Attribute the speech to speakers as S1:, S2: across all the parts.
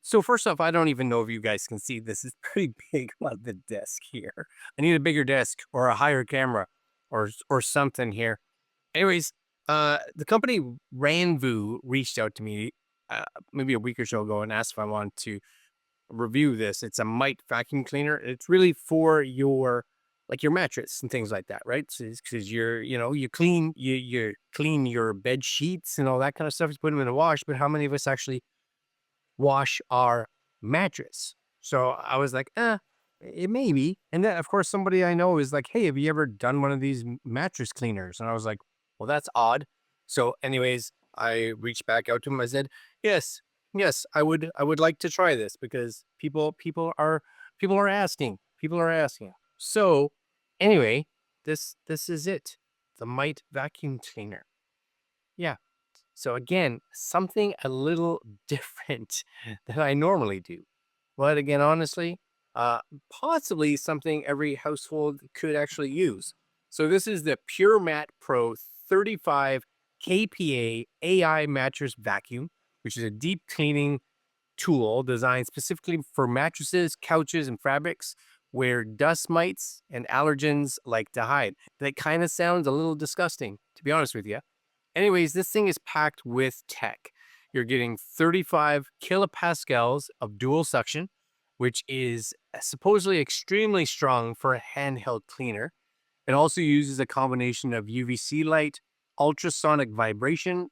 S1: So first off, I don't even know if you guys can see this is pretty big on the desk here. I need a bigger desk or a higher camera or something here. Anyways, the company Ranvoo reached out to me maybe a week or so ago and asked if I wanted to review this. It's a mite vacuum cleaner. It's really for your like your mattress and things like that, right? Because you clean your bed sheets and all that kind of stuff. You put them in the wash, but how many of us actually wash our mattress? So I was like, it may be. And then of course somebody I know is like, hey, have you ever done one of these mattress cleaners? And I was like, well, that's odd. So, anyways, I reached back out to him. I said, yes, yes, I would like to try this because people are asking. People are asking. So anyway, this is it. The Mite vacuum cleaner. Yeah. So again, something a little different than I normally do. But again, honestly, uh, possibly something every household could actually use. So this is the Pure Mat Pro 35 kPa AI mattress vacuum, which is a deep cleaning tool designed specifically for mattresses, couches, and fabrics where dust mites and allergens like to hide. That kind of sounds a little disgusting, to be honest with you. Anyways, this thing is packed with tech. You're getting 35 kilopascals of dual suction, which is supposedly extremely strong for a handheld cleaner. It also uses a combination of UVC light, ultrasonic vibration,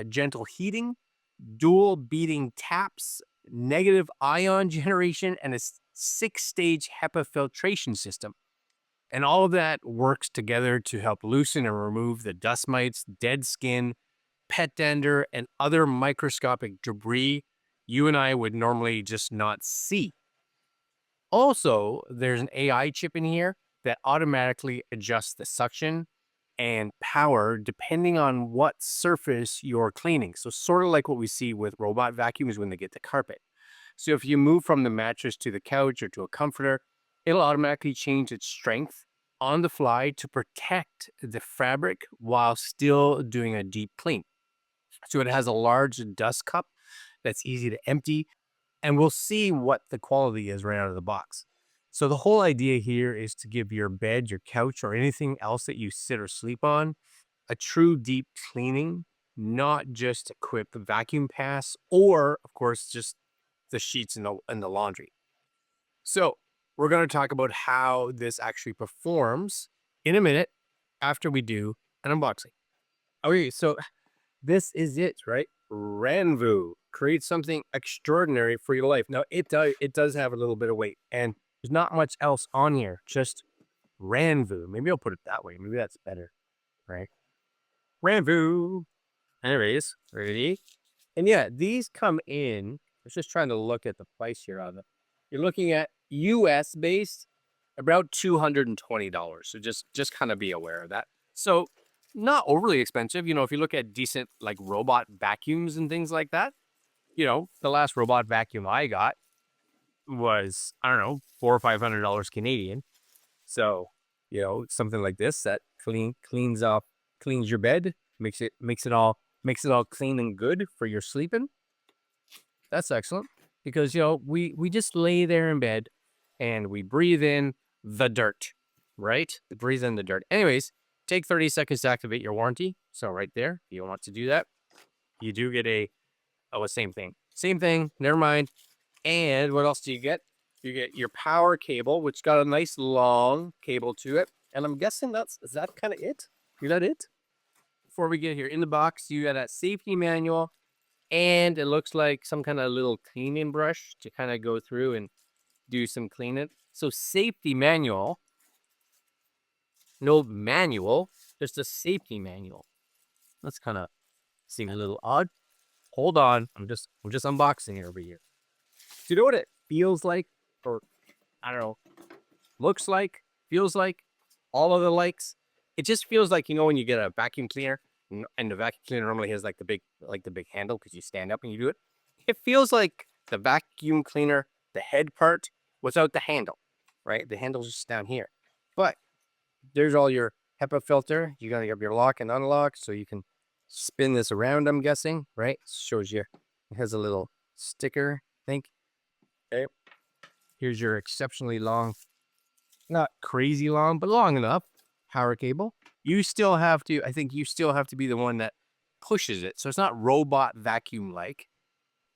S1: gentle heating, dual beating taps, negative ion generation, and a six-stage HEPA filtration system. And all of that works together to help loosen and remove the dust mites, dead skin, pet dander, and other microscopic debris you and I would normally just not see. Also, there's an AI chip in here that automatically adjusts the suction and power depending on what surface you're cleaning. So, sort of like what we see with robot vacuums when they get the carpet. So, if you move from the mattress to the couch or to a comforter, it'll automatically change its strength on the fly to protect the fabric while still doing a deep clean. So, it has a large dust cup that's easy to empty, and we'll see what the quality is right out of the box. So the whole idea here is to give your bed, your couch, or anything else that you sit or sleep on a true deep cleaning, not just a quick vacuum pass, or of course just the sheets and the laundry. So we're going to talk about how this actually performs in a minute after we do an unboxing. Okay, so this is it, right? Ranvoo. Create something extraordinary for your life. Now it does have a little bit of weight, and there's not much else on here. Just Ranvoo. Maybe I'll put it that way. Maybe that's better, right? Ranvoo. Anyways, ready? And yeah, these come in. I was just trying to look at the price here on them. You're looking at US based about $220. So just kind of be aware of that. So not overly expensive. If you look at decent like robot vacuums and things like that, the last robot vacuum I got was, I don't know, $400 or $500 Canadian. So, something like this that cleans your bed, makes it all clean and good for your sleeping. That's excellent because we just lay there in bed and we breathe in the dirt, right? Breathe in the dirt. Anyways, take 30 seconds to activate your warranty. So right there, if you want to do that, you do get same thing. Same thing, never mind. And what else do you get? You get your power cable, which got a nice long cable to it. And I'm guessing is that kind of it? Is that it? Before we get here, in the box, you got a safety manual, and it looks like some kind of little cleaning brush to kind of go through and do some cleaning. So safety manual, no manual, just a safety manual. That's kind of seem a little odd. Hold on, I'm just unboxing it over here. Do you know what it feels like, or I don't know, looks like, feels like, all of the likes? It just feels like when you get a vacuum cleaner, and the vacuum cleaner normally has like the big handle because you stand up and you do it. It feels like the vacuum cleaner, the head part, without the handle, right? The handle's just down here, but there's all your HEPA filter. You gotta have your lock and unlock, so you can spin this around. I'm guessing, right? Shows you. It has a little sticker think. Okay. Here's your exceptionally long, not crazy long, but long enough power cable. You still have to, I think you still have to be the one that pushes it. So it's not robot vacuum like,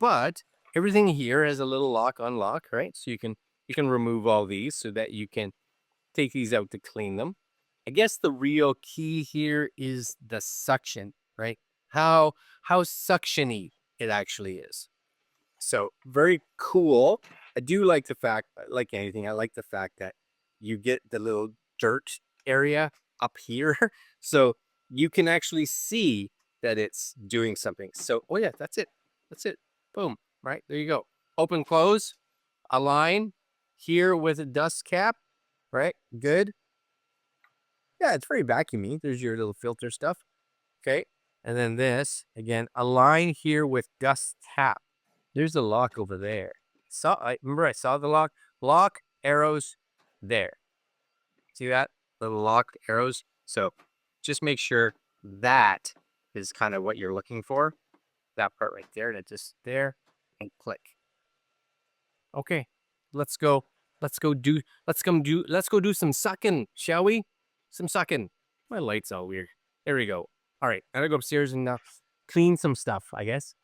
S1: but everything here has a little lock unlock, right? So you can remove all these so that you can take these out to clean them. I guess the real key here is the suction, right? How suctiony it actually is. So very cool. I do like the fact, like anything, I like the fact that you get the little dirt area up here. So you can actually see that it's doing something. So, oh yeah, that's it. That's it. Boom. Right. There you go. Open, close, align here with a dust cap. Right. Good. Yeah, it's very vacuumy. There's your little filter stuff. Okay. And then this, again, align here with dust tap. There's the lock over there. I saw the lock. Lock arrows there. See that? Little lock arrows. So just make sure that is kind of what you're looking for. That part right there. That just there and click. Okay. Let's go do some sucking, shall we? Some sucking. My light's all weird. There we go. All right. I gotta go upstairs and clean some stuff, I guess.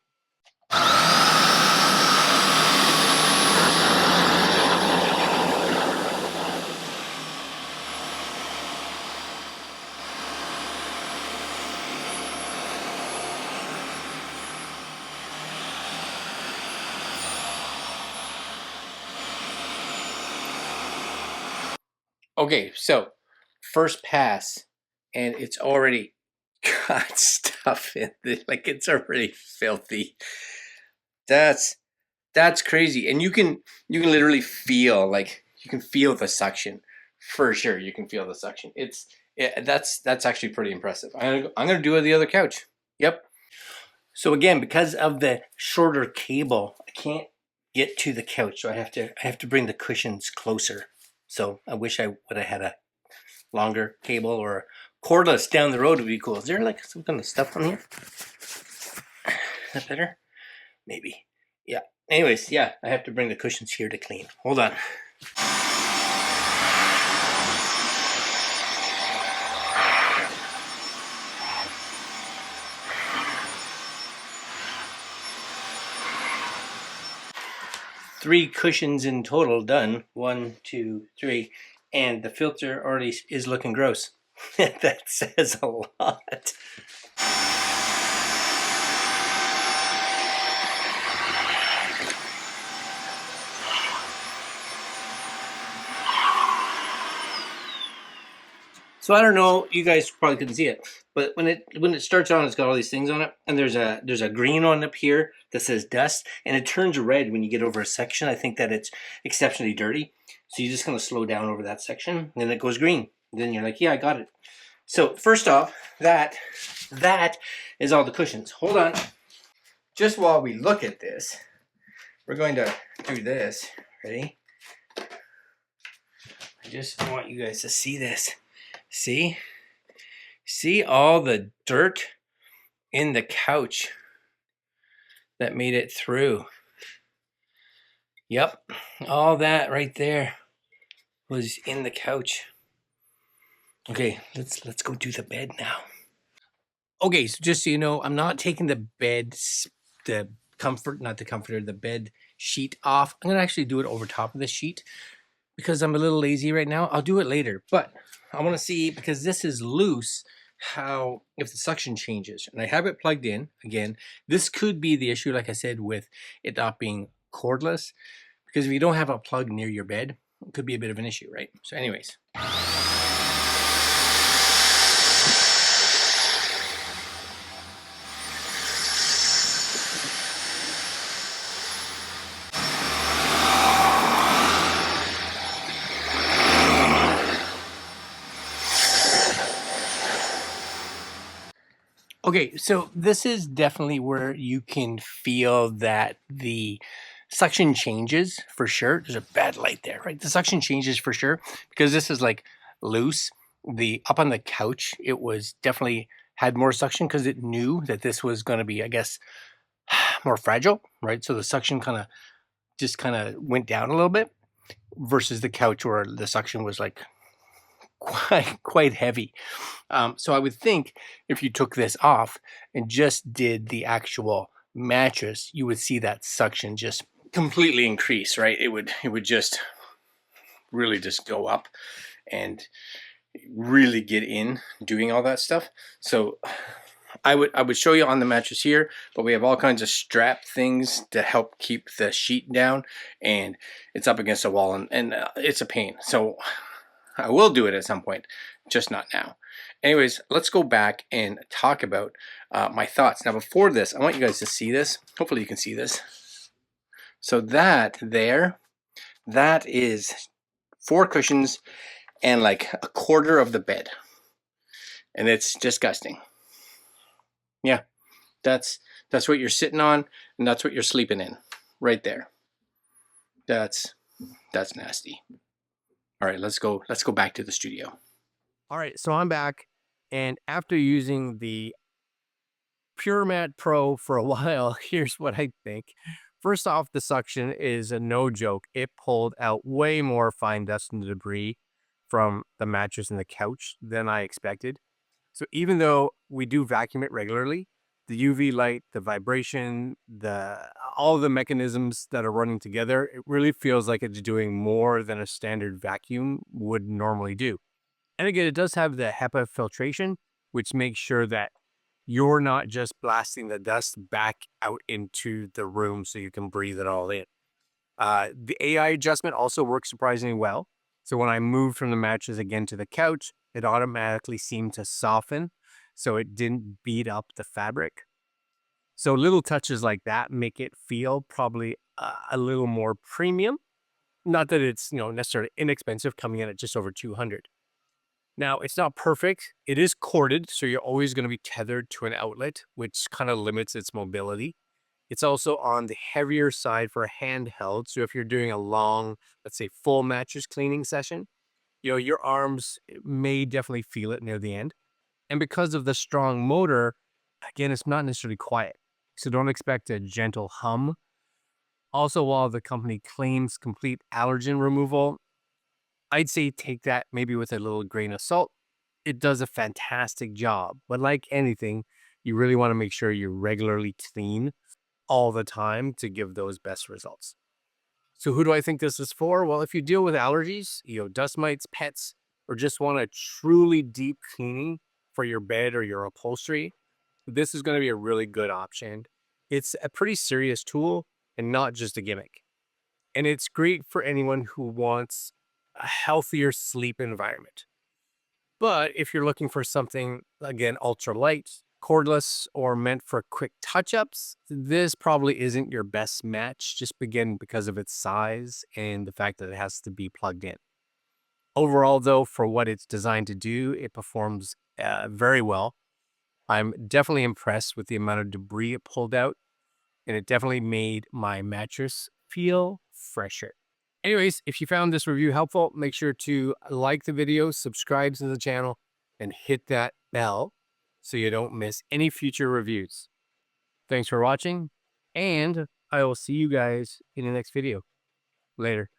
S1: Okay, so first pass, and it's already got stuff in it. Like, it's already filthy. That's crazy. And you can literally feel, like, you can feel the suction. For sure, you can feel the suction. That's actually pretty impressive. I'm gonna do it on the other couch. Yep. So again, because of the shorter cable, I can't get to the couch, so I have to bring the cushions closer. So I wish I would have had a longer cable, or cordless down the road would be cool. Is there like some kind of stuff on here? Is that better? Maybe. Yeah. Anyways, yeah, I have to bring the cushions here to clean. Hold on. 3 cushions in total done. 1, 2, 3. And the filter already is looking gross. That says a lot. So I don't know, you guys probably couldn't see it, but when it starts on, it's got all these things on it, and there's a green one up here that says dust, and it turns red when you get over a section. I think that it's exceptionally dirty, so you're just gonna slow down over that section, and then it goes green. And then you're like, yeah, I got it. So first off, that is all the cushions. Hold on. Just while we look at this, we're going to do this. Ready? I just want you guys to see this. See all the dirt in the couch that made it through. Yep, all that right there was in the couch. Okay, let's go do the bed now. Okay, so just so you know, I'm not taking the bed, the bed sheet off. I'm gonna actually do it over top of the sheet because I'm a little lazy right now. I'll do it later, but I want to see, because this is loose, how if the suction changes. And I have it plugged in. Again, this could be the issue, like I said, with it not being cordless, because if you don't have a plug near your bed, it could be a bit of an issue, right? So anyways. Okay, so this is definitely where you can feel that the suction changes for sure. There's a bad light there, right? The suction changes for sure because this is like loose. The up on the couch, it was definitely had more suction because it knew that this was going to be, I guess, more fragile, right? So the suction kind of just kind of went down a little bit versus the couch where the suction was like quite heavy. So I would think if you took this off and just did the actual mattress, you would see that suction just completely increase, right? It would just really just go up and really get in doing all that stuff. So I would show you on the mattress here, but we have all kinds of strap things to help keep the sheet down, and it's up against a wall, and it's a pain. So I will do it at some point, just not now. Anyways, let's go back and talk about my thoughts. Now before this, I want you guys to see this. Hopefully you can see this. So that there, that is 4 cushions and like a quarter of the bed. And it's disgusting. Yeah, that's what you're sitting on, and that's what you're sleeping in, right there. That's nasty. All right, let's go back to the studio. All right, so I'm back, and after using the PureMat Pro for a while, here's what I think. First off, the suction is a no joke. It pulled out way more fine dust and debris from the mattress and the couch than I expected. So even though we do vacuum it regularly, the UV light, the vibration, all the mechanisms that are running together, it really feels like it's doing more than a standard vacuum would normally do. And again, it does have the HEPA filtration, which makes sure that you're not just blasting the dust back out into the room so you can breathe it all in. The AI adjustment also works surprisingly well. So when I moved from the mattress again to the couch, it automatically seemed to soften, so it didn't beat up the fabric. So little touches like that make it feel probably a little more premium. Not that it's necessarily inexpensive, coming in at just over $200. Now, it's not perfect. It is corded, so you're always going to be tethered to an outlet, which kind of limits its mobility. It's also on the heavier side for a handheld. So if you're doing a long, let's say full mattress cleaning session, your arms may definitely feel it near the end. And because of the strong motor, again, it's not necessarily quiet. So don't expect a gentle hum. Also, while the company claims complete allergen removal, I'd say take that maybe with a little grain of salt. It does a fantastic job. But like anything, you really want to make sure you regularly clean all the time to give those best results. So who do I think this is for? Well, if you deal with allergies, dust mites, pets, or just want a truly deep cleaning for your bed or your upholstery, this is going to be a really good option. It's a pretty serious tool and not just a gimmick. And it's great for anyone who wants a healthier sleep environment. But if you're looking for something, again, ultra light, cordless, or meant for quick touch-ups, this probably isn't your best match, just again because of its size and the fact that it has to be plugged in. Overall, though, for what it's designed to do, it performs very well. I'm definitely impressed with the amount of debris it pulled out, and it definitely made my mattress feel fresher. Anyways, if you found this review helpful, make sure to like the video, subscribe to the channel, and hit that bell so you don't miss any future reviews. Thanks for watching, and I will see you guys in the next video. Later.